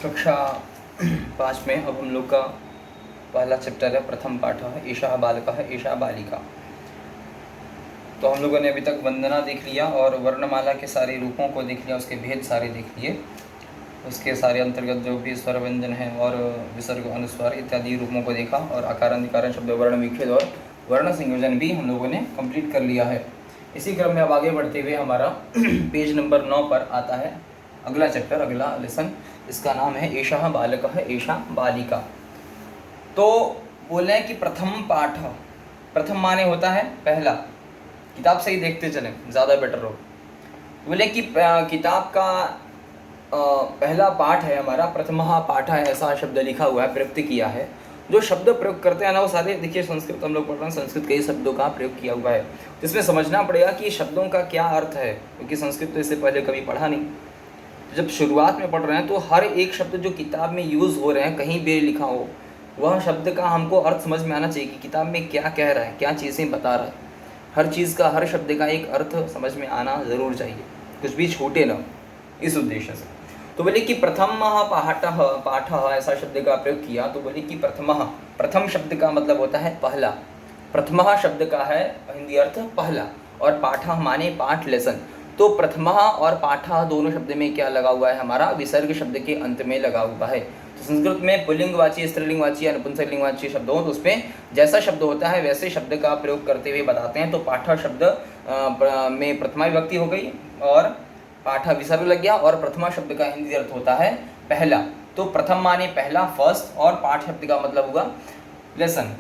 कक्षा 5 में अब हम लोग का पहला चैप्टर है, प्रथम पाठ है एषः बालकः एषा बालिका। तो हम लोगों ने अभी तक वंदना देख लिया और वर्णमाला के सारे रूपों को देख लिया, उसके भेद सारे देख लिए, उसके सारे अंतर्गत जो भी स्वर व्यंजन है और विसर्ग अनुस्वार इत्यादि रूपों को देखा, और आकार अधिकार शब्द वर्ण विच्छेद और वर्ण संयोजन भी हम लोगों ने कंप्लीट कर लिया है। इसी क्रम में अब आगे बढ़ते हुए हमारा पेज नंबर 9 पर आता है अगला चैप्टर, अगला लेसन। इसका नाम है एषः बालकः एषा बालिका। तो बोले कि प्रथम पाठ, प्रथम माने होता है पहला। किताब से ही देखते चलें, ज़्यादा बेटर हो। बोले कि किताब का पहला पाठ है हमारा, प्रथमः पाठः ऐसा शब्द लिखा हुआ है, प्रयुक्त किया है। जो शब्द प्रयोग करते हैं ना वो सारे, देखिए संस्कृत हम लोग पढ़ रहे हैं, संस्कृत कई शब्दों का प्रयोग किया हुआ है। तो इसमें समझना पड़ेगा कि शब्दों का क्या अर्थ है, क्योंकि संस्कृत तो इससे पहले कभी पढ़ा नहीं। जब शुरुआत में पढ़ रहे हैं तो हर एक शब्द जो किताब में यूज़ हो रहे हैं, कहीं भी लिखा हो, वह शब्द का हमको अर्थ समझ में आना चाहिए कि किताब में क्या कह रहा है, क्या चीज़ें बता रहा है। हर चीज़ का, हर शब्द का एक अर्थ समझ में आना ज़रूर चाहिए, कुछ भी छूटे ना, इस उद्देश्य से। तो बोले कि प्रथमः पाठः ऐसा शब्द का प्रयोग किया। तो बोले कि प्रथमः, प्रथम शब्द का मतलब होता है पहला। प्रथमः शब्द का है हिंदी अर्थ पहला, और पाठः माने पाठ, लेसन। तो प्रथमः और पाठः दोनों शब्द में क्या लगा हुआ है हमारा, विसर्ग शब्द के अंत में लगा हुआ है। तो संस्कृत में पुल्लिंगवाची, स्त्रीलिंगवाची या नपुंसकलिंगवाची शब्द हो तो उसमें जैसा शब्द होता है वैसे शब्द का प्रयोग करते हुए बताते हैं। तो पाठः शब्द में प्रथमा विभक्ति हो गई और पाठः विसर्ग लग गया, और प्रथमा शब्द का हिंदी अर्थ होता है पहला। तो प्रथम माने पहला, फर्स्ट, और पाठ शब्द का मतलब हुआ लेसन।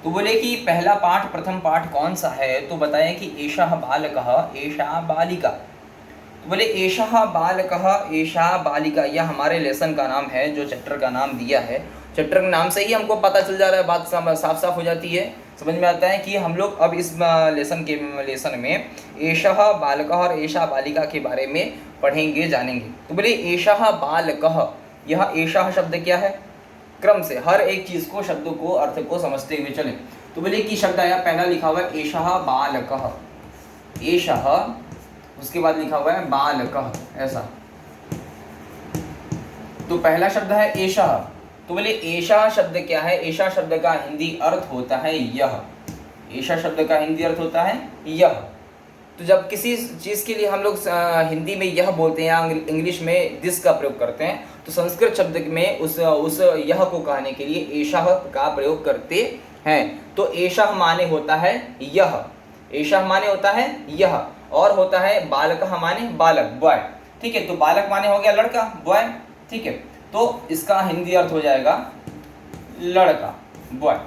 तो बोले कि पहला पाठ, प्रथम पाठ कौन सा है, तो बताएं कि एषः बालकः एषा बालिका। तो बोले एषः बालकः एषा बालिका, यह हमारे लेसन का नाम है, जो चैप्टर का नाम दिया है। चैप्टर के नाम से ही हमको पता चल जा रहा है, बात साफ साफ हो जाती है, समझ में आता है कि हम लोग अब इस लेसन में एषः बालकः और एषा बालिका के बारे में पढ़ेंगे, जानेंगे। तो बोले एषः बालकः, यह एषः शब्द क्या है, क्रम से हर एक चीज़ को, शब्द को, अर्थ को समझते हुए चलें। तो बोले कि शब्द आया, पहला लिखा हुआ है एषः बालकः, एषः, उसके बाद लिखा हुआ है बालकः, ऐसा। तो पहला शब्द है एषः। तो बोले एषः शब्द क्या है, एषः शब्द का हिंदी अर्थ होता है यह। एषः शब्द का हिंदी अर्थ होता है यह। तो जब किसी चीज़ के लिए हम लोग हिंदी में यह बोलते हैं या इंग्लिश में दिस का प्रयोग करते हैं, तो संस्कृत शब्द में उस यह को कहने के लिए एषः का प्रयोग करते हैं। तो एषः माने होता है यह, एषः माने होता है यह, और होता है बालकः माने बालक, बॉय। ठीक है, तो बालक माने हो गया लड़का, बॉय। ठीक है, तो इसका हिंदी अर्थ हो जाएगा लड़का, बॉय।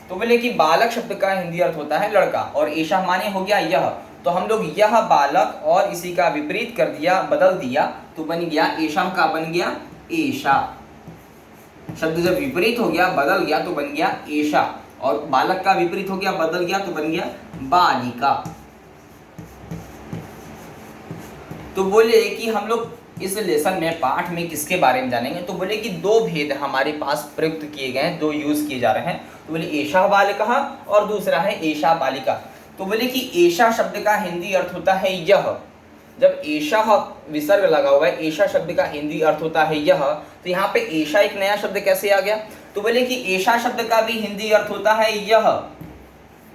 तो बोले कि बालक शब्द का हिंदी अर्थ होता है लड़का, और एषः माने हो गया यह। तो हम लोग यह बालक और इसी का विपरीत कर दिया, बदल दिया, तो बन गया एषः का बन गया एषा। शब्द जब विपरीत हो गया, बदल गया, तो बन गया एषा, और बालक का विपरीत हो गया, बदल गया, तो बन गया बालिका। तो बोले कि हम लोग इस लेसन में, पाठ में किसके बारे में जानेंगे। तो बोले कि दो भेद हमारे पास प्रयुक्त किए गए हैं, दो यूज किए जा रहे हैं। तो बोले एषः बालकः और दूसरा है एषा बालिका। तो बोले कि एषा शब्द का हिंदी अर्थ होता है यह। जब एषः विसर्ग लगा हुआ है, एषा शब्द का हिंदी अर्थ होता है यह, तो यहाँ पे एषा एक नया शब्द कैसे आ गया। तो बोले कि एषा शब्द का भी हिंदी अर्थ होता है यह,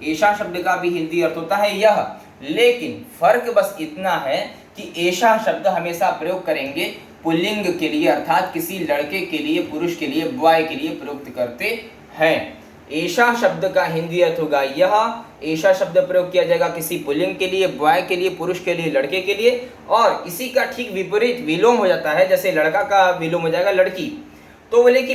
एषा शब्द का भी हिंदी अर्थ होता है यह, लेकिन फर्क बस इतना है कि एषा शब्द हमेशा प्रयोग करेंगे पुल्लिंग के लिए, अर्थात किसी लड़के के लिए, पुरुष के लिए, बॉय के लिए प्रयुक्त करते हैं। एषा शब्द का हिंदी अर्थ होगा यह। एषा शब्द प्रयोग किया जाएगा किसी पुल्लिंग के लिए, बॉय के लिए, पुरुष के लिए, लड़के के लिए, और इसी का ठीक विपरीत विलोम हो जाता है, जैसे लड़का का विलोम हो जाएगा लड़की। तो बोले कि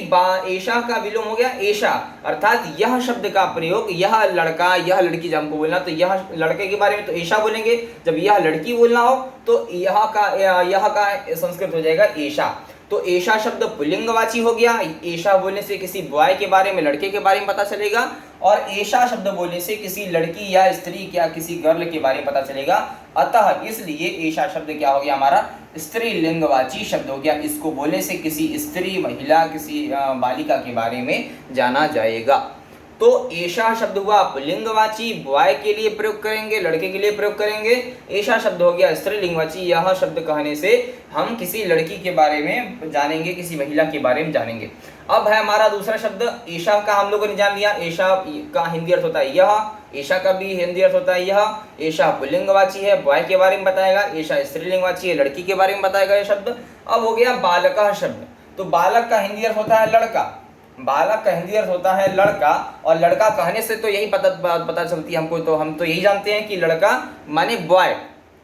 एषा का विलोम हो गया एषा, अर्थात यह शब्द का प्रयोग, यह लड़का, यह लड़की जब हमको बोलना, तो यह लड़के के बारे में तो एषा बोलेंगे, जब यह लड़की बोलना हो तो यह का संस्कृत हो जाएगा एषा। तो एषा शब्द पुल्लिंगवाची हो गया, एषा बोलने से किसी बॉय के बारे में, लड़के के बारे में पता चलेगा, और एषा शब्द बोलने से किसी लड़की या स्त्री या किसी गर्ल के बारे में पता चलेगा। अतः इसलिए एषा शब्द क्या हो गया हमारा, स्त्रीलिंगवाची शब्द हो गया। इसको बोलने से किसी स्त्री, महिला, किसी बालिका के बारे में जाना जाएगा। तो एषा शब्द हुआ पुल्लिंगवाची, बॉय के लिए प्रयोग करेंगे, लड़के के लिए प्रयोग करेंगे। एषा शब्द हो गया स्त्रीलिंगवाची, यह शब्द कहने से हम किसी लड़की के बारे में जानेंगे, किसी महिला के बारे में जानेंगे। अब है हमारा दूसरा शब्द एषा का, हम लोगों ने जान लिया एषा का हिंदी अर्थ होता है यह, एषा का भी हिंदी अर्थ होता है यह। एषा पुल्लिंगवाची है, बॉय के बारे में बताएगा, एषा स्त्रीलिंगवाची है, लड़की के बारे में बताएगा ये शब्द। अब हो गया बालकः शब्द, तो बालक का हिंदी अर्थ होता है लड़का, बालक का हिंदी अर्थ होता है लड़का, और लड़का कहने से तो यही पता चलती है हमको, तो हम तो यही जानते हैं कि लड़का माने बॉय,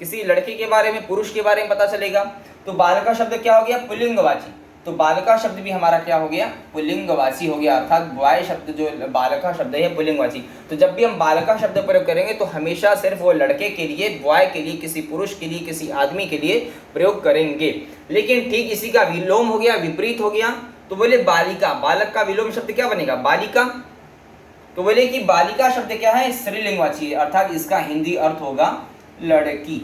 किसी लड़के के बारे में, पुरुष के बारे में पता चलेगा। तो बालका शब्द क्या हो गया पुल्लिंगवाची, तो बालका शब्द भी हमारा क्या हो गया पुल्लिंगवाची हो गया, अर्थात बॉय शब्द जो बालका शब्द है पुल्लिंगवाची। तो जब भी हम बालका शब्द प्रयोग करेंगे तो हमेशा सिर्फ वो लड़के के लिए, बॉय के लिए, किसी पुरुष के लिए, किसी आदमी के लिए प्रयोग करेंगे। लेकिन ठीक इसी का विलोम हो गया, विपरीत हो गया, तो बोले बालिका, बालक का विलोम शब्द क्या बनेगा बालिका, तो बोले कि बालिका शब्द क्या है स्त्रीलिंगवाची, अर्थात इसका हिंदी अर्थ होगा लड़की।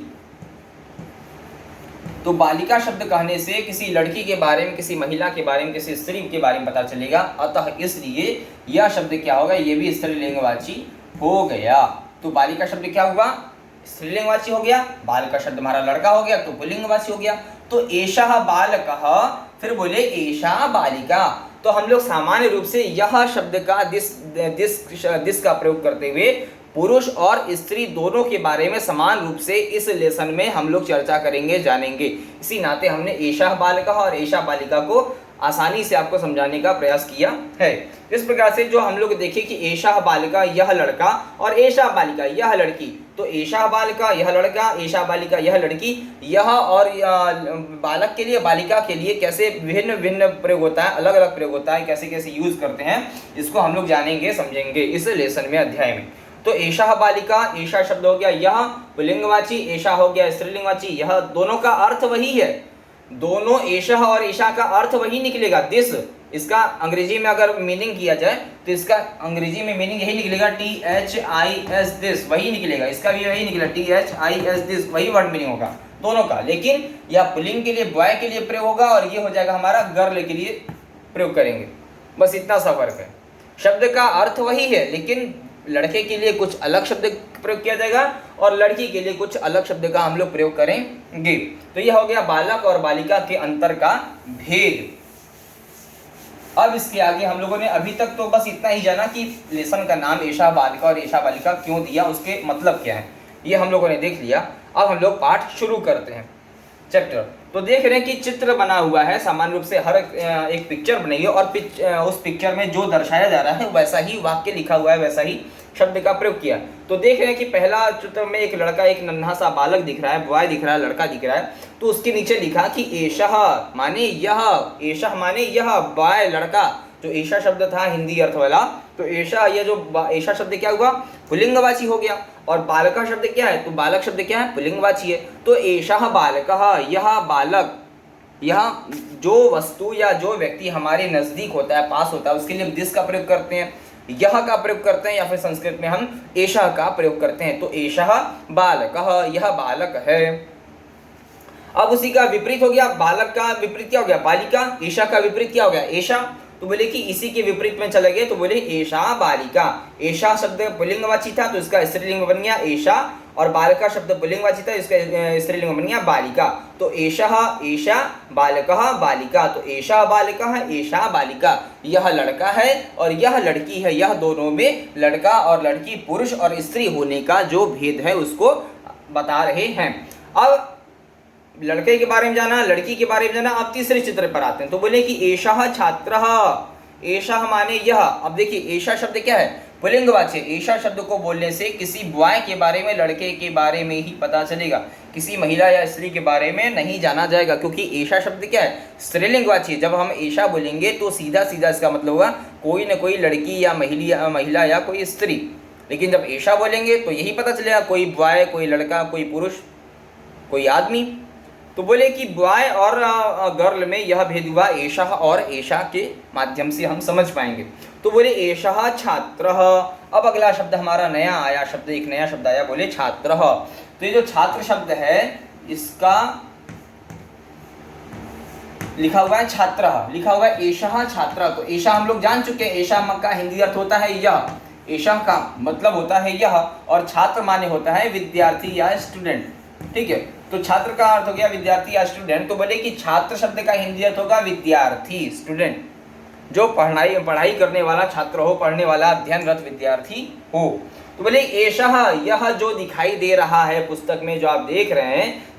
तो बालिका शब्द कहने से किसी लड़की के बारे में, किसी महिला के बारे में, किसी स्त्री के बारे में पता चलेगा, अतः इसलिए यह शब्द क्या होगा, ये भी स्त्रीलिंगवाची हो गया। तो बालिका शब्द क्या हुआ स्त्रीलिंगवाची हो गया, बाल का शब्द हमारा लड़का हो गया तो पुल्लिंगवाची हो गया। तो एषः बालकः, फिर बोले एषा बालिका। तो हम लोग सामान्य रूप से यह शब्द का दिस का प्रयोग करते हुए पुरुष और स्त्री दोनों के बारे में समान रूप से इस लेसन में हम लोग चर्चा करेंगे, जानेंगे। इसी नाते हमने एषः बालकः और एषा बालिका को आसानी से आपको समझाने का प्रयास किया है। इस प्रकार से जो हम लोग देखें कि एषः बालिका यह लड़का और एषा बालिका यह लड़की, तो एषा बालिका यह लड़का, एषा बालिका यह लड़की, यह और बालक के लिए, बालिका के लिए कैसे भिन्न भिन्न प्रयोग होता है, अलग अलग प्रयोग होता है, कैसे कैसे यूज करते हैं, इसको हम लोग जानेंगे, समझेंगे इस लेसन में, अध्याय में। तो एषः बालिका, एषा शब्द हो गया यह पुल्लिंगवाची, एषा हो गया स्त्रीलिंगवाची, यह दोनों का अर्थ वही है, दोनों एषः और एषा का अर्थ वही निकलेगा दिस। इसका अंग्रेजी में अगर मीनिंग किया जाए तो इसका अंग्रेजी में मीनिंग यही निकलेगा THIS दिस, वही निकलेगा, इसका भी वही निकलेगा THIS दिस, वही वर्ड मीनिंग होगा दोनों का। लेकिन यह पुल्लिंग के लिए, बॉय के लिए प्रयोग होगा और ये हो जाएगा हमारा गर्ल के लिए प्रयोग करेंगे, बस इतना सा फर्क है। शब्द का अर्थ वही है, लेकिन लड़के के लिए कुछ अलग शब्द प्रयोग किया जाएगा और लड़की के लिए कुछ अलग शब्द का हम लोग प्रयोग करेंगे। तो यह हो गया बालक और बालिका के अंतर का भेद। अब इसके आगे हम लोगों ने अभी तक तो बस इतना ही जाना कि लेसन का नाम एषा बालिका और एषा बालिका क्यों दिया, उसके मतलब क्या है, ये हम लोगों ने देख लिया। अब हम लोग पाठ शुरू करते हैं, चैप्टर। तो देख रहे हैं कि चित्र बना हुआ है, सामान्य रूप से हर एक पिक्चर बनी है और उस पिक्चर में जो दर्शाया जा रहा है वैसा ही वाक्य लिखा हुआ है, वैसा ही शब्द का प्रयोग किया। तो देख रहे हैं कि पहला चित्र में एक लड़का, एक नन्हा सा बालक दिख रहा है, बॉय दिख रहा है, लड़का दिख रहा है। तो उसके नीचे लिखा कि एषः माने यह, एषः माने यह, बॉय लड़का, जो एषा शब्द था हिंदी अर्थ वाला, तो एषा, यह जो एषा शब्द क्या हुआ पुल्लिंगवाची हो गया। और बालका शब्द क्या है, तो बालक शब्द क्या है पुल्लिंगवाची है। तो एषः बालकः, यह बालक, यह जो वस्तु या जो व्यक्ति हमारे नजदीक होता है, पास होता है, उसके लिए हम दिस का प्रयोग करते हैं, यह का प्रयोग करते हैं, या फिर संस्कृत में हम एषा का प्रयोग करते हैं। तो एषः बालकः, यह बालक है। अब उसी का विपरीत हो गया, बालक का विपरीत क्या हो गया बालिका, एषा का विपरीत क्या हो गया एषा। तो बोले कि इसी के विपरीत में चले गए, तो बोले एषा बालिका। एषा शब्द पुल्लिंगवाची था तो इसका स्त्रीलिंग बन गया एषा, और बालिका शब्द पुल्लिंगवाची था, इसका स्त्रीलिंग बन गया बालिका। तो एषः, एषा, बालकः, बालिका। तो एषा बालिका है, एषा बालिका, यह लड़का है और यह लड़की है, यह दोनों में लड़का और लड़की, पुरुष और स्त्री होने का जो भेद है उसको बता रहे हैं। अब लड़के के बारे में जाना, लड़की के बारे में जाना। अब तीसरे चित्र पर आते हैं। तो बोले कि एषः छात्रः, एषः माने यह। अब देखिए एषा शब्द क्या है पुल्लिंगवाची। एषा शब्द को बोलने से किसी बॉय के बारे में, लड़के के बारे में ही पता चलेगा, किसी महिला या स्त्री के बारे में नहीं जाना जाएगा, क्योंकि एषा शब्द क्या है स्त्रीलिंगवाची। जब हम एषा बोलेंगे तो सीधा सीधा इसका मतलब होगा कोई न कोई लड़की या महिला या कोई स्त्री। लेकिन जब एषा बोलेंगे तो यही पता चलेगा कोई बॉय, कोई लड़का, कोई पुरुष, कोई आदमी। तो बोले कि बॉय और गर्ल में यह भेद हुआ एषः और एषा के माध्यम से हम समझ पाएंगे। तो बोले एषः छात्रः। अब अगला शब्द हमारा नया आया, शब्द एक नया शब्द आया, बोले छात्रः। तो ये जो छात्र शब्द है इसका लिखा हुआ है छात्र, लिखा हुआ है एषः छात्र। तो एषा हम लोग जान चुके हैं, एषा का हिंदी अर्थ होता है यह, एषा का मतलब होता है यह, और छात्र माने होता है विद्यार्थी या स्टूडेंट। ठीक है, तो छात्र का अर्थ हो गया विद्यार्थी या स्टूडेंट। तो बोले कि छात्र शब्द का हिंदी अर्थ होगा विद्यार्थी, स्टूडेंट, जो पढ़ाई करने वाला छात्र हो, पढ़ने वाला अध्ययनरत विद्यार्थी हो। तो बोले एषः, यह जो दिखाई दे रहा है पुस्तक में, जो आप देख रहे हैं,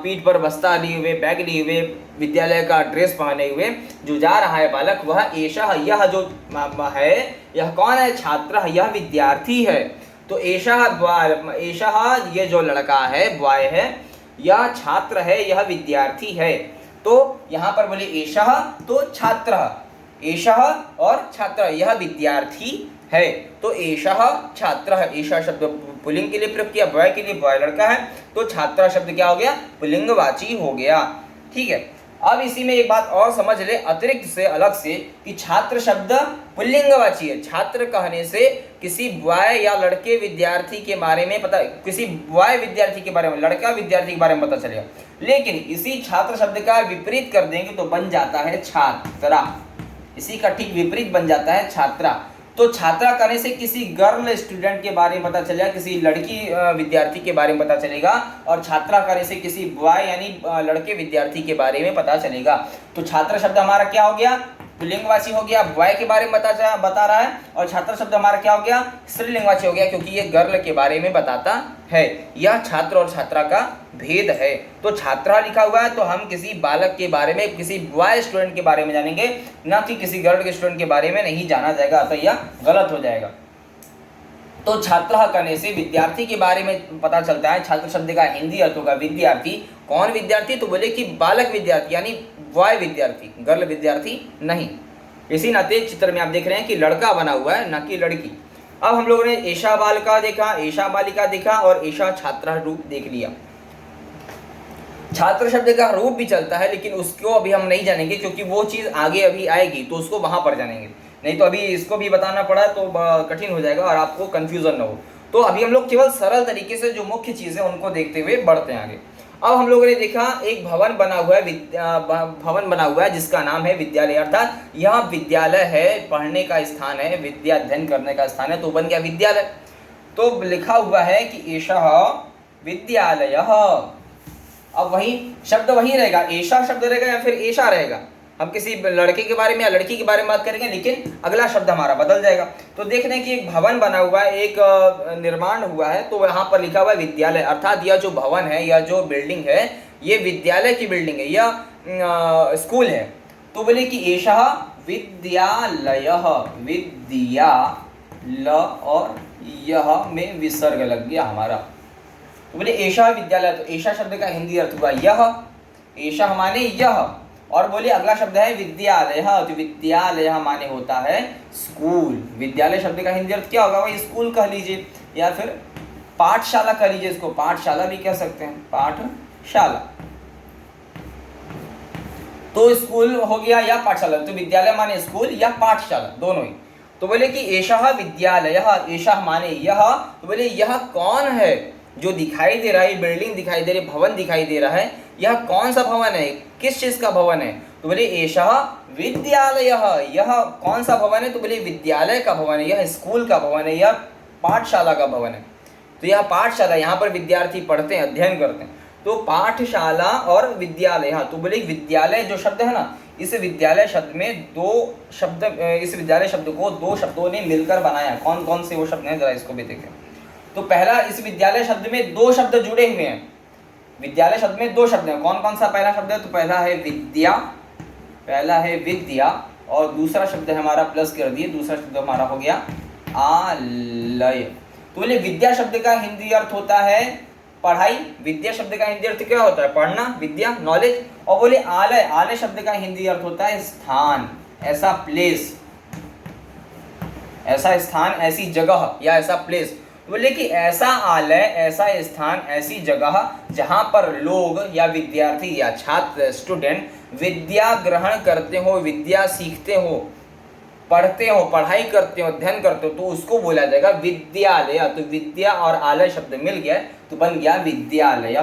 पीठ पर बस्ता लिए हुए, बैग लिए हुए, विद्यालय का ड्रेस पहने हुए जो जा रहा है बालक, वह एषः, यह जो है, यह कौन है? छात्र, यह विद्यार्थी है। तो एषः, ये जो लड़का है, बॉय है, यह छात्र है, यह विद्यार्थी है। तो यहाँ पर बोले एषः तो छात्र, एषः और छात्र, यह विद्यार्थी है। तो एषः छात्र है, एषः शब्द पुल्लिंग के लिए प्रयोग किया, बॉय के लिए, बॉय लड़का है, तो छात्र शब्द क्या हो गया? पुल्लिंगवाची हो गया। ठीक है, अब इसी में एक बात और समझ ले अतिरिक्त से, अलग से, कि छात्र शब्द पुल्लिंगवाची है। छात्र कहने से किसी बॉय या लड़के विद्यार्थी के बारे में पता, किसी बॉय विद्यार्थी के बारे में, लड़का विद्यार्थी के बारे में पता चलेगा। लेकिन इसी छात्र शब्द का विपरीत कर देंगे तो बन जाता है छात्रा, इसी का ठीक विपरीत बन जाता है छात्रा। तो छात्रा करने से किसी गर्ल स्टूडेंट के बारे में पता चलेगा, किसी लड़की विद्यार्थी के बारे में पता चलेगा, और छात्रा करने से किसी बॉय यानी लड़के विद्यार्थी के बारे में पता चलेगा। तो छात्र शब्द हमारा क्या हो गया? पुल्लिंगवाची हो गया, बॉय के बारे में बता रहा है, और छात्र शब्द हमारा क्या हो गया? स्त्रीलिंगवाची हो गया, क्योंकि ये गर्ल के बारे में बताता है। यह छात्र और छात्रा का भेद है। तो छात्रा लिखा हुआ है तो हम किसी बालक के बारे में, किसी बॉय स्टूडेंट के बारे में जानेंगे, ना कि किसी गर्ल के स्टूडेंट के बारे में नहीं जाना जाएगा, अतः यह गलत हो जाएगा। तो छात्र करने से विद्यार्थी के बारे में पता चलता है। छात्र शब्द का हिंदी अर्थ होगा विद्यार्थी। कौन विद्यार्थी? तो बोले कि बालक विद्यार्थी, यानी बॉय विद्यार्थी, गर्ल विद्यार्थी नहीं। इसी नाते चित्र में आप देख रहे हैं कि लड़का बना हुआ है, ना कि लड़की। अब हम लोगों ने एषा बालिका देखा, एषा बालिका देखा, और एषा छात्रा रूप देख लिया। छात्र शब्द का रूप भी चलता है, लेकिन उसको अभी हम नहीं जानेंगे, क्योंकि वो चीज़ आगे अभी आएगी, तो उसको वहाँ पर जानेंगे। नहीं तो अभी इसको भी बताना पड़ा तो कठिन हो जाएगा और आपको कन्फ्यूज़न न हो। तो अभी हम लोग केवल सरल तरीके से जो मुख्य चीज़ें उनको देखते हुए बढ़ते हैं आगे। अब हम लोगों ने देखा एक भवन बना हुआ है, भवन बना हुआ है जिसका नाम है विद्यालय, अर्थात यह विद्यालय है, पढ़ने का स्थान है, विद्या अध्ययन करने का स्थान है, तो बन गया विद्यालय। तो लिखा हुआ है कि एषः विद्यालयः। अब वही शब्द वही रहेगा, एषा शब्द रहेगा या फिर एषा रहेगा। हम किसी लड़के के बारे में या लड़की के बारे में बात करेंगे, लेकिन अगला शब्द हमारा बदल जाएगा। तो देख रहे हैं कि एक भवन बना हुआ है, एक निर्माण हुआ है, तो यहाँ पर लिखा हुआ है विद्यालय, अर्थात यह जो भवन है, यह जो बिल्डिंग है, ये विद्यालय की बिल्डिंग है, यह स्कूल है। तो बोले कि एषः विद्यालयः, विद्या ल और यह में विसर्ग लग गया हमारा। तो बोले एषः विद्यालय, तो एषा शब्द का हिंदी अर्थ हुआ यह, एषः माने यह, और बोले अगला शब्द है विद्यालय, तो विद्यालय माने होता है स्कूल। विद्यालय शब्द का हिंदी अर्थ क्या होगा? वही स्कूल कह लीजिए, या फिर पाठशाला कह लीजिए, इसको पाठशाला भी कह सकते हैं, पाठशाला। तो स्कूल हो गया या पाठशाला, तो विद्यालय माने स्कूल या पाठशाला, दोनों ही। तो बोले कि एषः विद्यालयः, एषः माने यह, तो बोले यह कौन है जो दिखाई दे रहा है, बिल्डिंग दिखाई दे रही, भवन दिखाई दे रहा है, यह कौन सा भवन है, किस चीज का भवन है? तो बोले एषः विद्यालयः, यह कौन सा भवन है? तो बोले विद्यालय का भवन है, यह स्कूल का भवन है, यह पाठशाला का भवन है। तो यह पाठशाला, यहाँ पर विद्यार्थी पढ़ते हैं, अध्ययन करते हैं। तो पाठशाला और विद्यालय, तो बोले विद्यालय जो शब्द है ना, इस विद्यालय शब्द में दो शब्द, इस विद्यालय शब्द को दो शब्दों ने मिलकर बनाया। कौन कौन से वो शब्द हैं, जरा इसको भी देखें। तो पहला, इस विद्यालय शब्द में दो शब्द जुड़े हुए हैं। विद्यालय शब्द में दो शब्द हैं, कौन कौन सा पहला शब्द है? तो पहला है विद्या, पहला है विद्या, और दूसरा शब्द है हमारा, प्लस कर दिए, दूसरा शब्द हमारा हो गया आलय। तो बोले विद्या शब्द का हिंदी अर्थ होता है पढ़ाई, विद्या शब्द का हिंदी अर्थ क्या होता है? पढ़ना, विद्या, नॉलेज। और बोले आलय, आलय शब्द का हिंदी अर्थ होता है स्थान, ऐसा प्लेस, ऐसा स्थान, ऐसी जगह या ऐसा प्लेस। बोले कि ऐसा आलय, ऐसा स्थान, ऐसी जगह जहाँ पर लोग या विद्यार्थी या छात्र, स्टूडेंट विद्या ग्रहण करते हो, विद्या सीखते हो, पढ़ते हो, पढ़ाई करते हो, अध्ययन करते हो, तो उसको बोला जाएगा विद्यालय। तो विद्या और आलय शब्द मिल गया तो बन गया विद्यालय।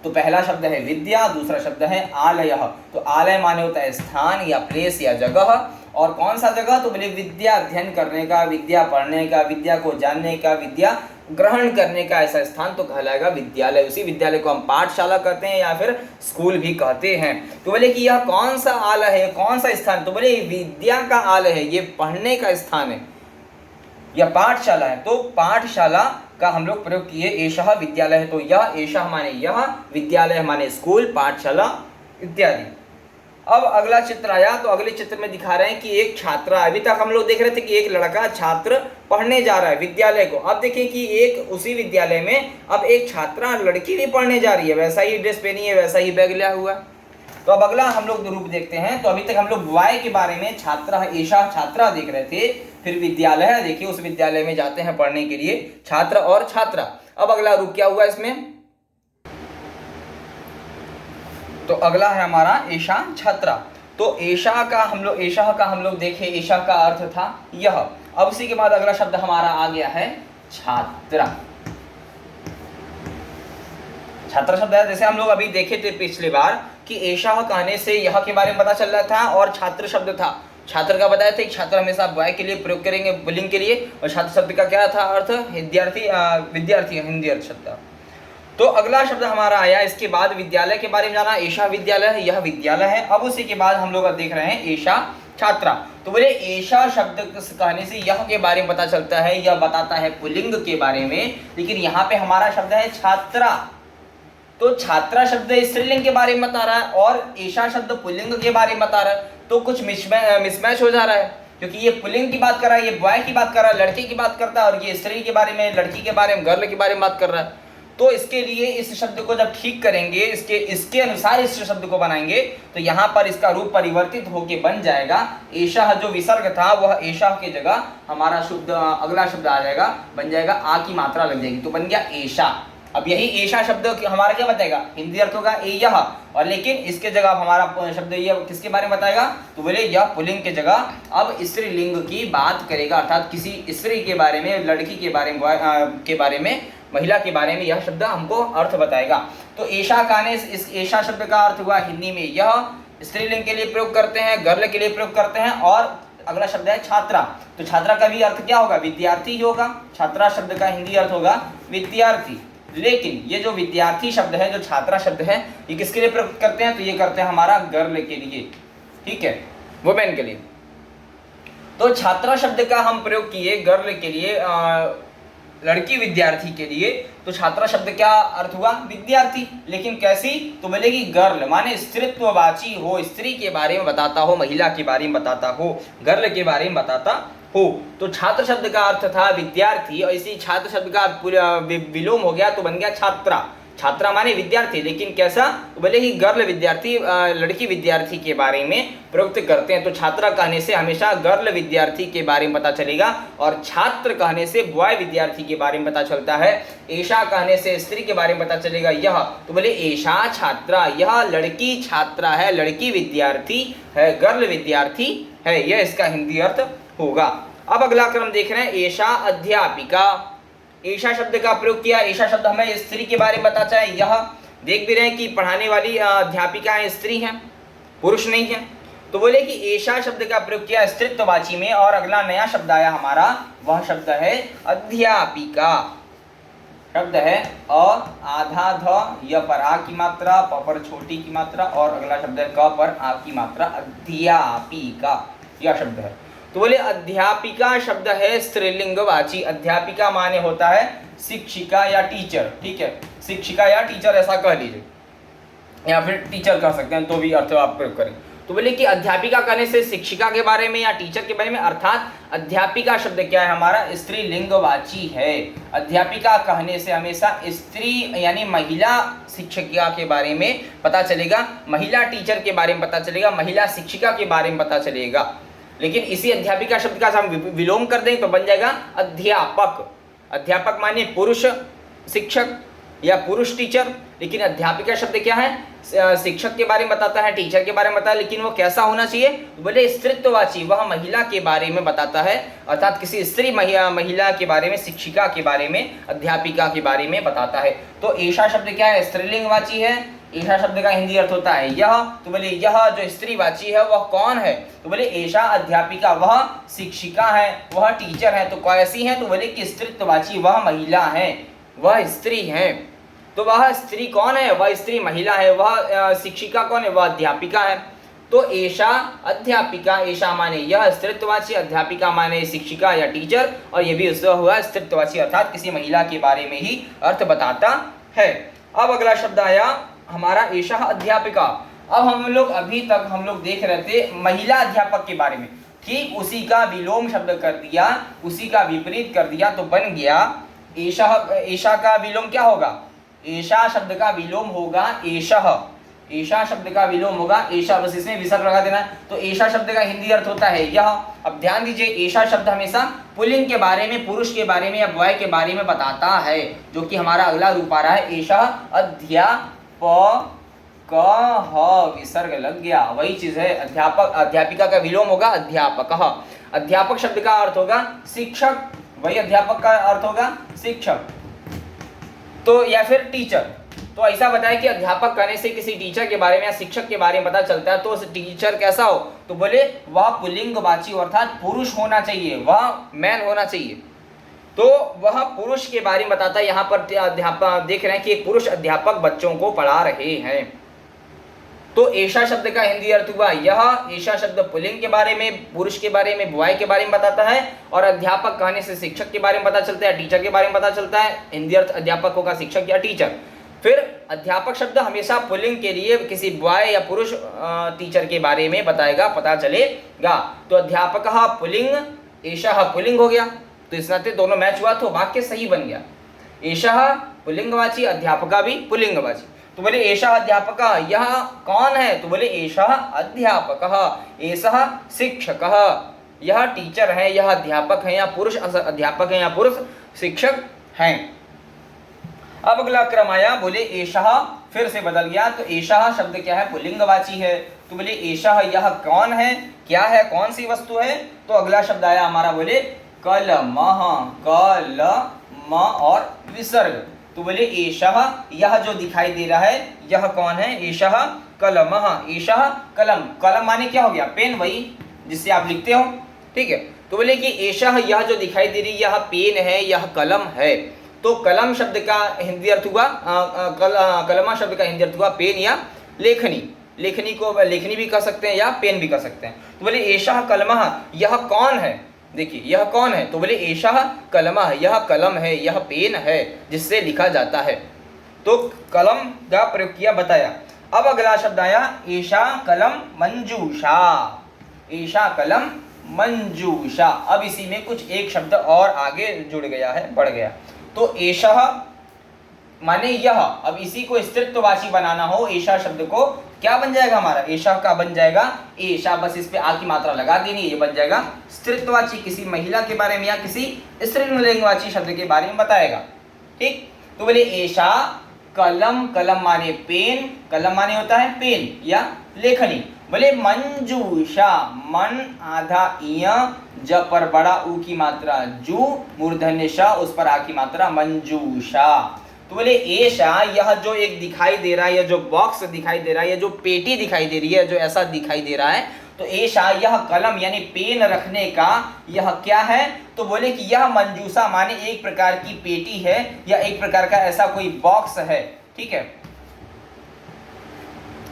तो पहला शब्द है विद्या, दूसरा शब्द है आलय। तो आलय माने होता है स्थान या प्लेस या जगह, और कौन सा जगह, तो बोले विद्या अध्ययन करने का, विद्या पढ़ने का, विद्या को जानने का, विद्या ग्रहण करने का ऐसा स्थान तो कहलाएगा विद्यालय। उसी विद्यालय को हम पाठशाला कहते हैं या फिर स्कूल भी कहते हैं। तो बोले कि यह कौन सा आलय है, कौन सा स्थान, तो बोले विद्या का आलय है, ये पढ़ने का स्थान है, यह पाठशाला है। तो पाठशाला का हम लोग प्रयोग किए, एषः विद्यालय है, तो यह, एषः माने यह, विद्यालय माने स्कूल, पाठशाला इत्यादि। अब अगला चित्र आया, तो अगले चित्र में दिखा रहे हैं कि एक छात्र, अभी तक हम लोग देख रहे थे कि एक लड़का छात्र पढ़ने जा रहा है विद्यालय को। अब देखिए कि एक उसी विद्यालय में अब एक छात्रा लड़की भी पढ़ने जा रही है, वैसा ही ड्रेस पहनी है, वैसा ही बैग लिया हुआ है। तो अब अगला हम लोग रूप देखते हैं। तो अभी तक हम लोग वाय के बारे में छात्रा, एषः छात्रा देख रहे थे, फिर विद्यालय, देखिए उस विद्यालय में जाते हैं पढ़ने के लिए छात्र और छात्रा। अब अगला रूप क्या हुआ इसमें, तो अगला है हमारा एषा छात्रा। तो एषा का हम लोग देखें, एषा का अर्थ था यह। अब उसी के बाद अगला शब्द हमारा आ गया है छात्रा। छात्रा शब्द है, जैसे हम लोग अभी देखे थे पिछली बार कि एषा कहने से यह के बारे में पता चल रहा था, और छात्र शब्द था, छात्र का बताया था कि छात्र हमेशा बॉय के लिए प्रयोग करेंगे पुल्लिंग के लिए, और छात्र शब्द का क्या था अर्थ, विद्यार्थी, विद्यार्थी हिंदी अर्थ शब्द। तो अगला शब्द हमारा आया, इसके बाद विद्यालय के बारे में जाना, एषा विद्यालय है, यह विद्यालय है। अब उसी के बाद हम लोग देख रहे हैं एषा छात्रा। तो बोले एषा शब्द कहने से यह के बारे में पता चलता है, यह बताता है पुल्लिंग के बारे में, लेकिन यहाँ पे हमारा शब्द है छात्रा। तो छात्रा शब्द स्त्रीलिंग के बारे में बता रहा है और एषा शब्द पुल्लिंग के बारे में बता रहा है, तो कुछ मिसमैच हो जा रहा है, क्योंकि ये पुल्लिंग की बात कर रहा है, ये बॉय की बात कर रहा है, लड़के की बात करता है, और ये स्त्री के बारे में, लड़की के बारे में, गर्ल के बारे में बात कर रहा है। तो इसके लिए इस शब्द को जब ठीक करेंगे, इसके अनुसार इस शब्द को बनाएंगे, तो यहाँ पर इसका रूप परिवर्तित होके बन जाएगा एषः। जो विसर्ग था वह एषः की जगह हमारा शुद्ध अगला शब्द आ जाएगा, बन जाएगा आ की मात्रा लग जाएगी, तो बन गया एषा। अब यही एषा शब्द हमारा क्या बताएगा, हिंदी अर्थ होगा यह, और लेकिन इसके जगह हमारा शब्द यह किसके बारे में बताएगा, तो बोले यह पुल्लिंग के जगह अब स्त्रीलिंग की बात करेगा, अर्थात किसी स्त्री के बारे में, लड़की के बारे में, महिला के बारे में यह शब्द हमको अर्थ बताएगा। तो एषा कहने से इस एषा शब्द का अर्थ हुआ हिंदी में यह, स्त्रीलिंग के लिए प्रयोग करते हैं, गर्ल के लिए प्रयोग करते हैं, और अगला शब्द है छात्रा। तो छात्रा का भी अर्थ क्या होगा, विद्यार्थी होगा। छात्रा शब्द का हिंदी अर्थ होगा विद्यार्थी, लेकिन ये जो विद्यार्थी शब्द है, जो छात्रा शब्द है, ये किसके लिए प्रयोग करते हैं, तो ये करते हैं हमारा गर्ल के लिए, ठीक है, वुमेन के लिए। तो छात्रा शब्द का हम प्रयोग किए गर्ल के लिए, लड़की विद्यार्थी के लिए। तो छात्रा शब्द क्या अर्थ हुआ, विद्यार्थी, लेकिन कैसी, तो बोलेगी गर्ल माने स्त्रीत्ववाची हो, स्त्री के बारे में बताता हो, महिला के बारे में बताता हो, गर्ल के बारे में बताता हो। तो छात्र शब्द का अर्थ था विद्यार्थी, और इसी छात्र शब्द का विलोम हो गया तो बन गया छात्रा। छात्रा माने विद्यार्थी, लेकिन कैसा, तो भले ही गर्ल विद्यार्थी, लड़की विद्यार्थी के बारे में प्रयुक्त करते हैं। तो छात्रा कहने से हमेशा गर्ल विद्यार्थी के बारे में पता चलेगा, और छात्र कहने से बॉय विद्यार्थी के बारे में पता चलता है। एषा कहने से स्त्री के बारे में पता चलेगा यह, तो बोले एषा छात्रा, यह लड़की छात्रा है, लड़की विद्यार्थी है, गर्ल विद्यार्थी है, यह इसका हिंदी अर्थ होगा। अब अगला क्रम देख रहे हैं, एषा अध्यापिका। एषा शब्द का प्रयोग किया, एषा शब्द हमें स्त्री के बारे में बताता है। यह देख भी रहे हैं कि पढ़ाने वाली अध्यापिकाएं स्त्री हैं, पुरुष नहीं है। तो बोले कि एषा शब्द का प्रयोग किया स्त्रीत्ववाची में, और अगला नया शब्द आया हमारा, वह शब्द है अध्यापिका। शब्द है अ, आधा ध, य पर आ की मात्रा, प पर छोटी की मात्रा, और अगला शब्द है क पर आ की मात्रा, अध्यापिका, यह शब्द है। तो बोले अध्यापिका शब्द है स्त्रीलिंगवाची। अध्यापिका माने होता है शिक्षिका या टीचर, ठीक है, शिक्षिका या टीचर ऐसा कह लीजिए, या फिर टीचर कह सकते हैं, तो भी अर्थ आप प्रयोग करें। तो बोले कि अध्यापिका कहने से शिक्षिका के बारे में या टीचर के बारे में, अर्थात अध्यापिका शब्द क्या है हमारा, स्त्रीलिंगवाची है। अध्यापिका कहने से हमेशा स्त्री यानी महिला शिक्षिका के बारे में पता चलेगा, महिला टीचर के बारे में पता चलेगा, महिला शिक्षिका के बारे में पता चलेगा। लेकिन इसी अध्यापिका शब्द का हम विलोम कर दें तो बन जाएगा अध्यापक। अध्यापक माने पुरुष शिक्षक या पुरुष टीचर, लेकिन अध्यापिका शब्द क्या है, शिक्षक के बारे में बताता है, टीचर के बारे में बताता है, लेकिन वो कैसा होना चाहिए? बोले स्त्रीत्ववाची, वह महिला के बारे में बताता है, अर्थात किसी स्त्री महिला के बारे में, शिक्षिका के बारे में, अध्यापिका के बारे में बताता है। तो एषा शब्द क्या है? स्त्रीलिंगवाची है। एषा शब्द का हिंदी अर्थ होता है यह। तो बोले यह जो स्त्रीवाची है वह कौन है? तो बोले एषा अध्यापिका, वह शिक्षिका है, वह टीचर है। तो कैसी है? तो बोले कि स्त्रीत्ववाची, वह महिला है, वह स्त्री है। तो वह स्त्री कौन है? वह स्त्री महिला है। वह शिक्षिका कौन है? वह अध्यापिका है। तो एषा अध्यापिका, एषा माने यह स्त्रीत्ववाची, अध्यापिका माने शिक्षिका या टीचर, और ये भी उसका हुआ स्त्रीत्ववाची, अर्थात किसी महिला के बारे में ही अर्थ बताता है। अब अगला शब्द आया हमारा एषा अध्यापिका। अब अभी तक हम लोग देख रहे थे महिला अध्यापक के बारे में, ठीक उसी का विलोम शब्द कर दिया, उसी का विपरीत कर दिया, तो बन गया एषा। एषा का विलोम क्या होगा? एषा शब्द का विलोम होगा एषः। एषा शब्द का विलोम होगा एषा, बस इसमें विसर्ग लगा देना। तो एषा शब्द का हिंदी अर्थ होता है यह। अब ध्यान दीजिए, एषा शब्द हमेशा पुल्लिंग के बारे में, पुरुष के बारे में या बॉय के बारे में बताता है, जो कि हमारा अगला रूप आ रहा है एषा अध्यापक। विसर्ग लग गया, वही चीज है। अध्यापक, अध्यापिका का विलोम होगा अध्यापक। अध्यापक शब्द का अर्थ होगा शिक्षक, वही अध्यापक का अर्थ होगा शिक्षक, तो या फिर टीचर। तो ऐसा बताया कि अध्यापक कहने से किसी टीचर के बारे में या शिक्षक के बारे में पता चलता है। तो टीचर कैसा हो? तो बोले वह पुल्लिंगवाची, अर्थात पुरुष होना चाहिए, वह मैन होना चाहिए। तो वह पुरुष के बारे में बताता है। यहाँ पर अध्यापक देख रहे हैं कि एक पुरुष अध्यापक बच्चों को पढ़ा रहे हैं। तो एषा शब्द का हिंदी अर्थ हुआ यह। एषा शब्द पुल्लिंग के बारे में, पुरुष के बारे में, बॉय के बारे में बताता है, और अध्यापक कहने से शिक्षक के बारे में पता चलता है, टीचर के बारे में पता चलता है। हिंदी अर्थ अध्यापक होगा शिक्षक या टीचर। फिर अध्यापक शब्द हमेशा पुल्लिंग के लिए किसी बॉय या पुरुष टीचर के बारे में बताएगा, पता चलेगा। तो अध्यापक पुल्लिंग, एषा पुल्लिंग हो गया। तो इस नाते दोनों मैच हुआ, तो वाक्य सही बन गया। एषा पुल्लिंगवाची, अध्यापका भी पुल्लिंगवाची। तो बोले एषा अध्यापक, यह कौन है? तो बोले एषा अध्यापक, एषः शिक्षकः, यह टीचर है, यह अध्यापक है, या पुरुष अध्यापक है, या पुरुष शिक्षक हैं। अब अगला क्रम आया, बोले एषः, फिर से बदल गया। तो एषः शब्द क्या है? पुल्लिंगवाची है। तो बोले एषः, यह कौन है, क्या है, कौन सी वस्तु है? तो अगला शब्द आया हमारा, बोले कलमः, कलम और विसर्ग। तो बोले एषः, यह जो दिखाई दे रहा है यह कौन है? एषः कलमः, एषः कलम। कलम माने क्या हो गया? पेन, वही जिससे आप लिखते हो, ठीक है। तो बोले कि एषः, यह जो दिखाई दे रही है यह पेन है, यह कलम है। तो कलम शब्द का हिंदी अर्थ हुआ, कलमा शब्द का हिंदी अर्थ हुआ पेन या लेखनी। लेखनी को लेखनी भी कह सकते हैं या पेन भी कह सकते हैं। तो बोले एषः कलमः, यह कौन है? देखिए यह कौन है? तो बोले एषः कलमः, यह कलम है, यह पेन है जिससे लिखा जाता है। तो कलम का प्रयोग किया, बताया। अब अगला शब्द आया एषा कलम मंजूषा। एषा कलम मंजूषा। अब इसी में कुछ एक शब्द और आगे जुड़ गया है, बढ़ गया। तो एषः माने यह। अब इसी को स्त्रीत्ववाची बनाना हो, एषा शब्द को क्या बन जाएगा हमारा? एषा का बन जाएगा एषा, बस इस पे आ की मात्रा लगा देनी, ये बन जाएगा स्त्रीत्ववाची, किसी महिला के बारे में या किसी स्त्रीलिंगवाची शब्द के बारे में बताएगा, ठीक। तो बोले एषा कलम, कलम माने पेन, कलम माने होता है पेन या लेखनी। बोले मंजूषा, मन आधा इय, ज पर बड़ा ऊ की मात्रा जू, मूर्धन्य श, उस पर आ की मात्रा मंजूषा। तो बोले एषा, यह जो एक दिखाई दे रहा है, यह जो बॉक्स दिखाई दे रहा है, यह जो पेटी दिखाई दे रही है, जो ऐसा दिखाई दे रहा है, तो एषा यह कलम यानी पेन रखने का यह क्या है? तो बोले कि यह मंजूषा माने एक प्रकार की पेटी है या एक प्रकार का ऐसा कोई बॉक्स है, ठीक है,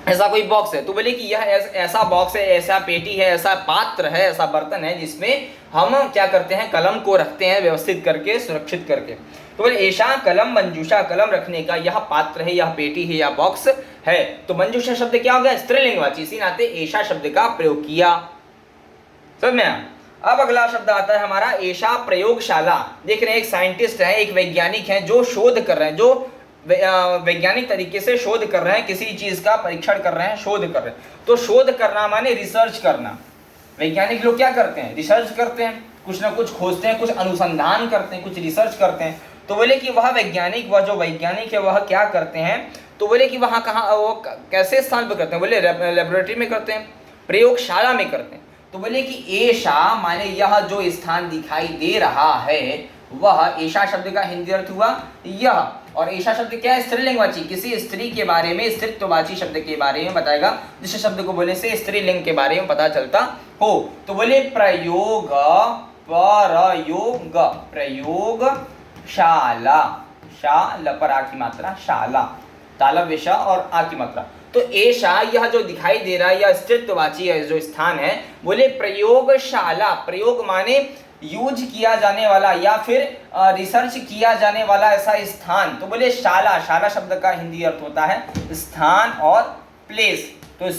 ऐसा कोई बॉक्स है। तो बोले कि यह ऐसा बॉक्स है, ऐसा पेटी है, ऐसा पात्र है, ऐसा बर्तन है जिसमें हम क्या करते हैं? कलम को रखते हैं, व्यवस्थित करके, सुरक्षित करके। तो बोले एषा कलम मंजूषा, कलम रखने का यह पात्र है, यह पेटी है या बॉक्स है। तो मंजूषा शब्द क्या हो गया? स्त्रीलिंगवाची, इसी नाते एषा शब्द का प्रयोग किया। समझ में आया? अब अगला शब्द आता है हमारा एषा प्रयोगशाला। देख रहे हैं, एक साइंटिस्ट है, एक वैज्ञानिक है जो शोध कर रहे हैं, जो वैज्ञानिक तरीके से शोध कर रहे हैं, किसी चीज का परीक्षण कर रहे हैं, शोध कर रहे हैं। तो शोध करना माने रिसर्च करना। वैज्ञानिक लोग क्या करते हैं? रिसर्च करते हैं, कुछ ना कुछ खोजते हैं, कुछ अनुसंधान करते हैं, कुछ रिसर्च करते हैं। तो बोले कि वह वैज्ञानिक, वह जो वैज्ञानिक है वह क्या करते हैं? तो बोले कि वहाँ कहाँ वो कैसे स्थान पर करते हैं? बोले लेबोरेटरी में करते हैं, प्रयोगशाला में करते हैं। तो बोले कि एषा माने यह जो स्थान दिखाई दे रहा है वह, एषा शब्द का हिंदी अर्थ हुआ यह, और एषा शब्द क्या है? स्त्रीलिंगवाची, किसी स्त्री के बारे में, स्त्रीत्ववाची शब्द के बारे में बताएगा, जिस शब्द को बोलने से स्त्रीलिंग के बारे में पता चलता हो। तो बोले प्रयोग, प्रयोग, प्रयोगशाला, शाला पर आ की मात्रा, शाला, तालब विषा और आ की मात्रा। तो एषा यह जो दिखाई दे रहा है, यह स्त्रीत्ववाची है जो स्थान है, बोले प्रयोगशाला, प्रयोग माने यूज किया जाने वाला या फिर रिसर्च किया जाने वाला ऐसा स्थान। तो बोले शाला, शाला शब्द का हिंदी अर्थ होता है स्थान और प्लेस। तो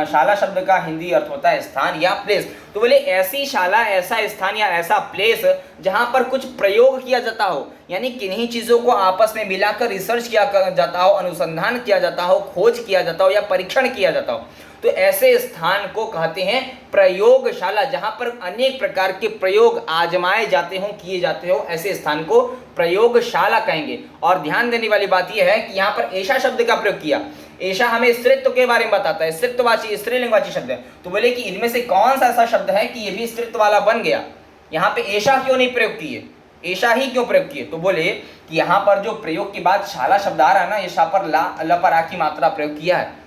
शाला शब्द का हिंदी अर्थ होता है स्थान या प्लेस। तो बोले ऐसी शाला, ऐसा स्थान या ऐसा प्लेस जहां पर कुछ प्रयोग किया जाता हो, यानी किन्हीं चीजों को आपस में मिलाकर रिसर्च किया जाता हो, अनुसंधान किया जाता हो, खोज किया जाता हो या परीक्षण किया जाता हो, तो ऐसे स्थान को कहते हैं प्रयोगशाला। जहां पर अनेक प्रकार के प्रयोग आजमाए जाते हो, किए जाते हो, ऐसे स्थान को प्रयोगशाला कहेंगे। और ध्यान देने वाली बात यह है कि यहाँ पर एषा शब्द का प्रयोग किया। एषा हमें स्त्रीत्व के बारे में बताता है, स्त्रीत्ववाची, स्त्रीलिंगवाची शब्द है। तो बोले कि इनमें से कौन सा ऐसा शब्द है कि ये भी स्त्रीत्व वाला बन गया? यहाँ पे एषा क्यों नहीं प्रयोग किए, एषा ही क्यों प्रयोग किए? तो बोले कि यहाँ पर जो प्रयोग के बाद शाला शब्द आ रहा है ना, एषा पर ल पर आ की मात्रा प्रयोग किया है।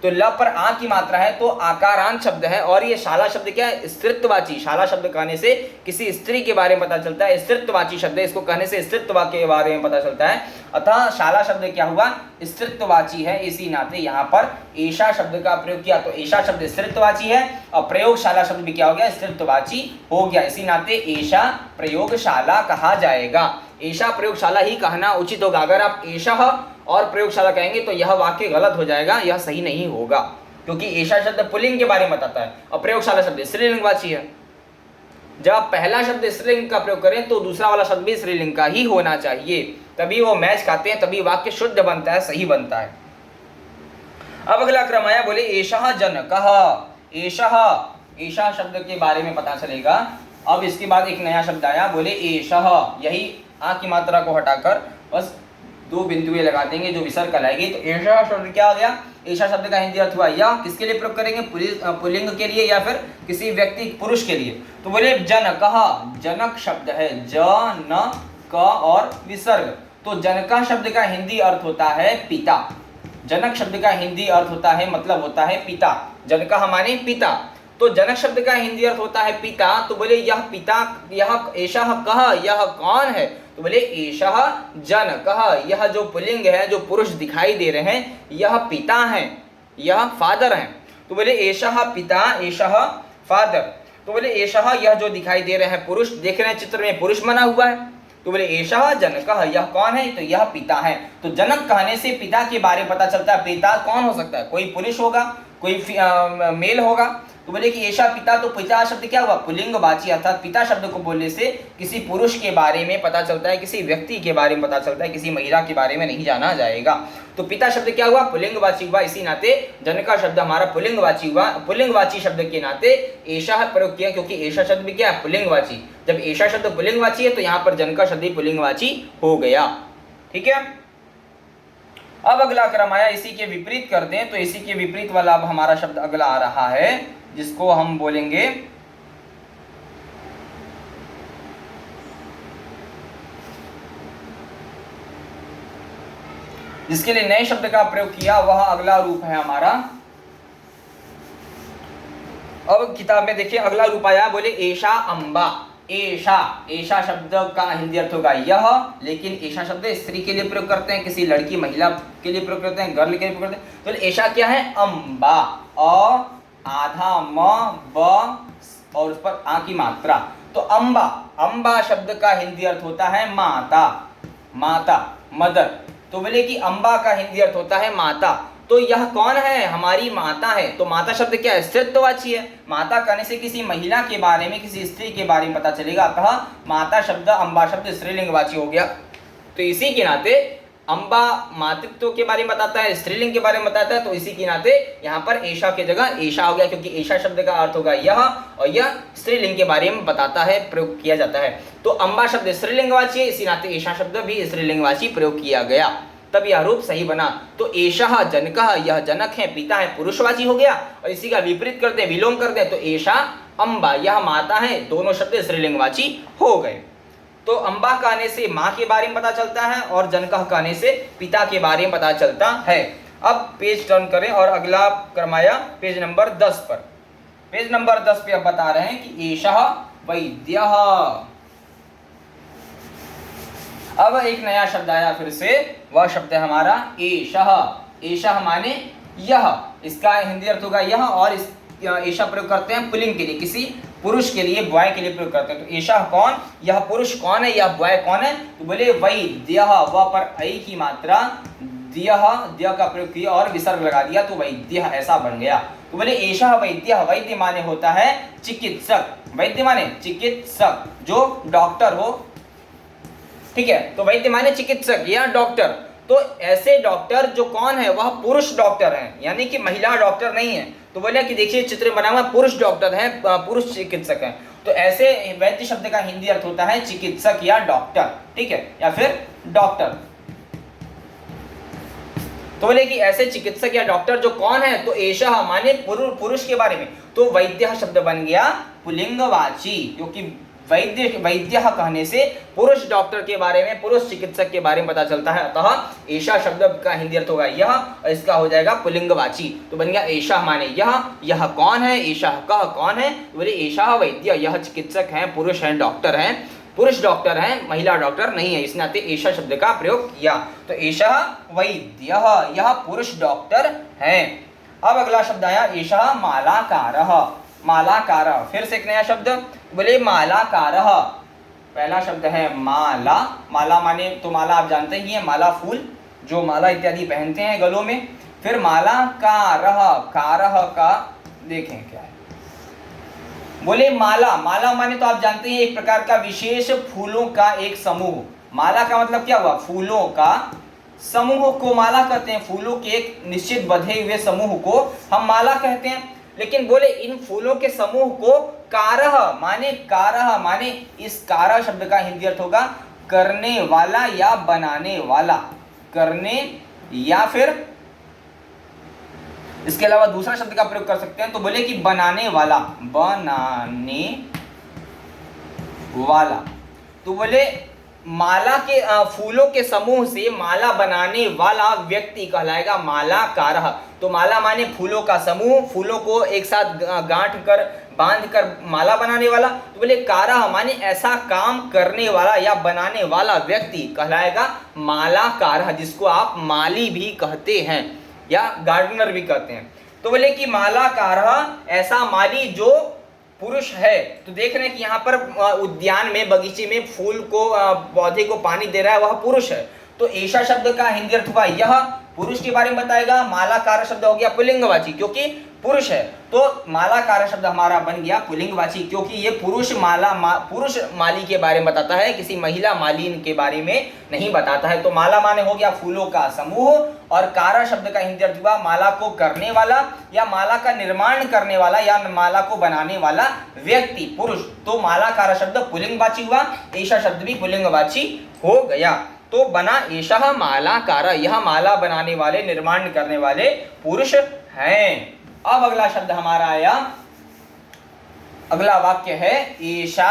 तो ल पर आ की मात्रा है तो आकारांत शब्द है, और ये शाला शब्द क्या है? स्त्रीत्ववाची। शाला शब्द कहने से किसी स्त्री के बारे में पता चलता है, स्त्रीत्ववाची शब्द है, इसको कहने से स्त्रीत्व के बारे में पता चलता है। अतः शाला शब्द क्या हुआ? स्त्रीत्ववाची है, इसी नाते यहाँ पर एषा शब्द का प्रयोग किया। तो एषा शब्द स्त्रीत्ववाची है और प्रयोगशाला शब्द भी क्या हो गया? स्त्रीत्ववाची हो गया, इसी नाते एषा प्रयोगशाला कहा जाएगा। एषा प्रयोगशाला ही कहना उचित होगा। अगर आप एषा और प्रयोगशाला कहेंगे तो यह वाक्य गलत हो जाएगा, यह सही नहीं होगा, क्योंकि एषा शब्द पुल्लिंग के बारे में बताता है और प्रयोगशाला शब्द स्त्रीलिंगवाची है। जब आप पहला शब्द स्त्रीलिंग का प्रयोग करें तो दूसरा वाला शब्द भी स्त्रीलिंग का ही होना चाहिए, तभी वो मैच खाते हैं, तभी वाक्य शुद्ध बनता है, सही बनता है। अब अगला क्रम आया, बोले एषः जनकः। एषा शब्द के बारे में पता चलेगा। अब इसके बाद एक नया शब्द आया, बोले एषः, यही आ की मात्रा को हटाकर बस दो बिंदुएं लगा देंगे जो विसर्ग कहलाएगी। तो एषा शब्द क्या आ गया? एषा शब्द का हिंदी अर्थ हुआ यह। किसके लिए प्रयोग करेंगे? पुल्लिंग के लिए या फिर किसी व्यक्ति पुरुष के लिए। तो बोले जनकः, जनक शब्द है, जनक और विसर्ग। तो जनक शब्द का हिंदी अर्थ होता है पिता। जनक शब्द का हिंदी अर्थ होता है, मतलब होता है पिता। जनकः माने पिता। तो जनक शब्द का हिंदी अर्थ होता है पिता। तो बोले यह पिता, यह एषः कः, यह कौन है? तो बोले एषः जनकः, यह जो पुल्लिंग है, जो पुरुष दिखाई दे रहे हैं, यह पिता हैं, यह फादर हैं। तो बोले एषः पिता, एषः फादर। तो बोले एषः, यह जो दिखाई दे रहे हैं पुरुष, देख रहे हैं चित्र में पुरुष बना हुआ है। तो बोले एषः जनकः, यह कौन है? तो यह पिता है। तो जनक कहने से पिता के बारे में पता चलता है। पिता कौन हो सकता है? कोई पुरुष होगा, कोई मेल होगा। तो बोले कि एषा पिता, तो पिता शब्द क्या हुआ? पुल्लिंगवाची, अर्थात पिता शब्द को बोलने से किसी पुरुष के बारे में पता चलता है, किसी व्यक्ति के बारे में पता चलता है, किसी महिला के बारे में नहीं जाना जाएगा। तो पिता शब्द क्या हुआ? पुल्लिंगवाची हुआ, इसी नाते जनक शब्द हमारा पुल्लिंगवाची हुआ। पुल्लिंगवाची शब्द के नाते एषा प्रयोग किया, क्योंकि एषा शब्द भी क्या है? पुल्लिंगवाची। जब एषा शब्द पुल्लिंगवाची है तो यहाँ पर जनक शब्द भी पुल्लिंगवाची हो गया। ठीक है। अब अगला क्रम आया, इसी के विपरीत करते हैं। तो इसी के विपरीत वाला अब हमारा शब्द अगला आ रहा है, जिसको हम बोलेंगे जिसके लिए नए शब्द का प्रयोग किया, वह अगला रूप है हमारा। अब किताब में देखिए अगला रूप आया, बोले एषा अम्बा। एषा शब्द का हिंदी अर्थ होगा यह, लेकिन एषा शब्द स्त्री के लिए प्रयोग करते हैं, किसी लड़की महिला के लिए प्रयोग करते हैं, गर्ल के लिए प्रयोग करते हैं। तो एषा क्या है? अम्बा, अ आधा म ब और उस पर आ की मात्रा। तो अम्बा, अम्बा शब्द का हिंदी अर्थ होता है माता, माता, मदर। तो बोले कि अम्बा का हिंदी अर्थ होता है माता। तो यह कौन है? हमारी माता है। तो माता शब्द क्या है? स्त्रीत्ववाची है। माता कहने से किसी महिला के बारे में, किसी स्त्री के बारे में पता चलेगा। अतः माता शब्द, अम्बा शब्द स्त्रीलिंगवाची हो गया। तो इसी के नाते अम्बा मातृत्व के बारे में बताता है, स्त्रीलिंग के बारे में बताता है। तो इसी के नाते यहाँ पर एषा के जगह एषा हो गया, क्योंकि एषा शब्द का अर्थ होगा यह, और यह स्त्रीलिंग के बारे में बताता है, प्रयोग किया जाता है। तो अम्बा शब्द स्त्रीलिंगवाची है, इसी नाते एषा शब्द भी स्त्रीलिंगवाची प्रयोग किया गया। तब यह रूप सही बना। तो एषः जनकः, यह जनक है, पिता है, पुरुषवाची हो गया। और इसी का विपरीत करते, विलोम करते तो एषा अम्बा, यह माता है, दोनों शब्द स्त्रीलिंगवाची हो गए। तो अम्बा कहने से माँ के बारे में पता चलता है और जनकः कहने से पिता के बारे में पता चलता है। अब पेज टर्न करें और अगला क्रम आया पेज नंबर 10 पर। पेज नंबर 10 पे अब बता रहे हैं कि एषः वैद्यः। अब एक नया शब्द आया फिर से, वह शब्द है हमारा एषः। एषः माने यह, इसका हिंदी अर्थ होगा यह, और इस एषः प्रयोग करते हैं पुल्लिंग के लिए, किसी पुरुष के लिए, बॉय के लिए प्रयोग करते हैं। तो एषः कौन, यह पुरुष कौन है, यह बॉय कौन है, तो बोले वैद्यः, वह पर ऐ की मात्रा द्यः, द्य का प्रयोग किया और विसर्ग लगा दिया तो वैद्यः ऐसा बन गया। तो बोले एषः वैद्यः, वैद्य माने होता है चिकित्सक, वैद्य माने चिकित्सक जो डॉक्टर हो, ठीक है। तो वैद्य माने चिकित्सक या डॉक्टर। तो ऐसे डॉक्टर जो कौन है, वह पुरुष डॉक्टर हैं, यानी कि महिला डॉक्टर नहीं है। तो बोले कि देखिए चित्र बना हुआ पुरुष डॉक्टर है, पुरुष चिकित्सक है। तो ऐसे वैद्य शब्द का हिंदी अर्थ होता है चिकित्सक या डॉक्टर, ठीक है, या फिर डॉक्टर। तो बोले कि ऐसे चिकित्सक या डॉक्टर जो कौन है, तो एषः माने पुरुष के बारे में, तो वैद्य शब्द बन गया पुल्लिंगवाची, क्योंकि वैद्य कहने से पुरुष डॉक्टर के बारे में, पुरुष चिकित्सक के बारे में पता चलता है। अतः एषः शब्द का हिंदी अर्थ होगा यह, और इसका हो जाएगा पुल्लिंगवाची। तो बन गया एषः माने यह कौन है, एषः कह कौन है, बोले एषः वैद्य, यह चिकित्सक है, पुरुष है, डॉक्टर है, पुरुष डॉक्टर है, महिला डॉक्टर नहीं है, इस नाते एषः शब्द का प्रयोग किया। तो एषः वैद्यः, यह पुरुष डॉक्टर है। अब अगला शब्द आया एषः मालाकारः। मालाकारः, फिर से एक नया शब्द, बोले मालाकारः। पहला शब्द है माला। माला माने तो माला आप जानते ही हैं, माला फूल जो माला इत्यादि पहनते हैं गलों में। फिर मालाकारः, कारः का देखें क्या है, बोले माला। माला माने तो आप जानते हैं एक प्रकार का विशेष फूलों का एक समूह। माला का मतलब क्या हुआ, फूलों का समूह को माला कहते हैं। फूलों के एक निश्चित बंधे हुए समूह को हम माला कहते हैं। लेकिन बोले इन फूलों के समूह को कारः माने इस कारः शब्द का हिंदी अर्थ होगा करने वाला या बनाने वाला, करने या फिर इसके अलावा दूसरा शब्द का प्रयोग कर सकते हैं। तो बोले कि बनाने वाला, बनाने वाला। तो बोले माला के फूलों के समूह से माला बनाने वाला व्यक्ति कहलाएगा मालाकारः। तो माला माने फूलों का समूह, फूलों को एक साथ गांठ कर बांध कर माला बनाने वाला। तो बोले कारः माने ऐसा काम करने वाला या बनाने वाला व्यक्ति कहलाएगा मालाकारः, जिसको आप माली भी कहते हैं या गार्डनर भी कहते हैं। तो बोले कि मालाकारः ऐसा माली जो पुरुष है। तो देख रहे हैं कि यहाँ पर उद्यान में, बगीचे में फूल को, पौधे को पानी दे रहा है, वह पुरुष है। तो एषा शब्द का हिंदी अर्थ हुआ यह, पुरुष के बारे में बताएगा। मालाकार शब्द हो गया पुल्लिंगवाची क्योंकि पुरुष है। तो मालाकार शब्द हमारा बन गया पुल्लिंगवाची क्योंकि ये पुरुष पुरुष माली के बारे में बताता है, किसी महिला मालिन के बारे में नहीं बताता है। तो माला माने हो गया फूलों का समूह, और कारा शब्द का हिंदी अर्थ हुआ माला को करने वाला या माला का निर्माण करने वाला या माला को बनाने वाला व्यक्ति, पुरुष। तो मालाकार शब्द पुल्लिंगवाची हुआ, एषा शब्द भी पुल्लिंगवाची हो गया। तो बना एषः मालाकार, यह माला बनाने वाले, निर्माण करने वाले पुरुष हैं। अब अगला शब्द हमारा आया, अगला वाक्य है एषा,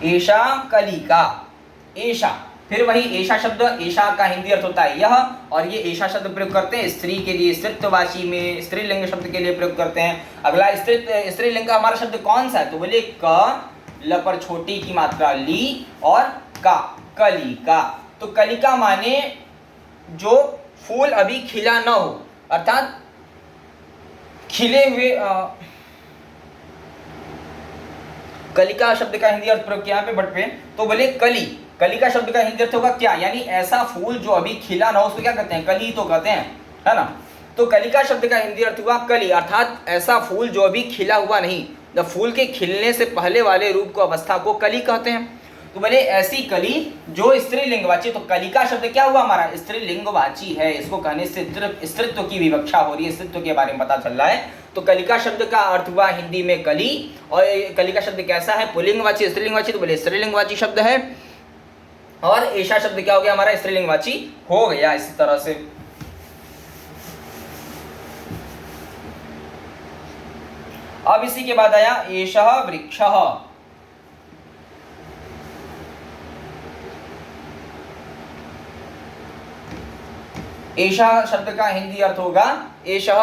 एषा कलिका। एषा, फिर वही एषा शब्द, एषा का हिंदी अर्थ होता है यह, और ये एषा शब्द प्रयोग करते हैं स्त्री के लिए, स्त्रीत्ववाची में स्त्रीलिंग शब्द के लिए प्रयोग करते हैं। अगला स्त्रीलिंग का हमारा शब्द कौन सा है, तो बोले क, ल पर छोटी की मात्रा ली, और का, कलिका। तो कलिका माने जो फूल अभी खिला न हो, अर्थात खिले हुए। कलिका शब्द का हिंदी अर्थ प्रयोग किया पे बट पे, तो बोले कली। कलिका शब्द का हिंदी अर्थ होगा क्या, यानी ऐसा फूल जो अभी खिला ना हो उसको क्या कहते हैं, कली तो कहते हैं, है ना। तो कलिका शब्द का हिंदी अर्थ हुआ कली, अर्थात ऐसा फूल जो अभी खिला हुआ नहीं, जब फूल के खिलने से पहले वाले रूप को, अवस्था को कली कहते हैं। तो बोले ऐसी कली जो स्त्रीलिंगवाची। तो कलिका शब्द क्या हुआ हमारा, स्त्रीलिंगवाची है, इसको कहने से स्त्रीत्व की विवक्षा हो रही है, स्त्रीत्व के बारे में पता चल रहा है। तो कलिका शब्द का अर्थ हुआ हिंदी में कली, और कलिका शब्द कैसा है, पुल्लिंगवाची, स्त्रीलिंगवाची। तो बोले स्त्रीलिंगवाची शब्द है। और एषा शब्द क्या हो गया हमारा, स्त्रीलिंगवाची हो गया। इसी तरह से अब इसी के बाद आया एषः वृक्षः। एषः शब्द का हिंदी अर्थ होगा एषः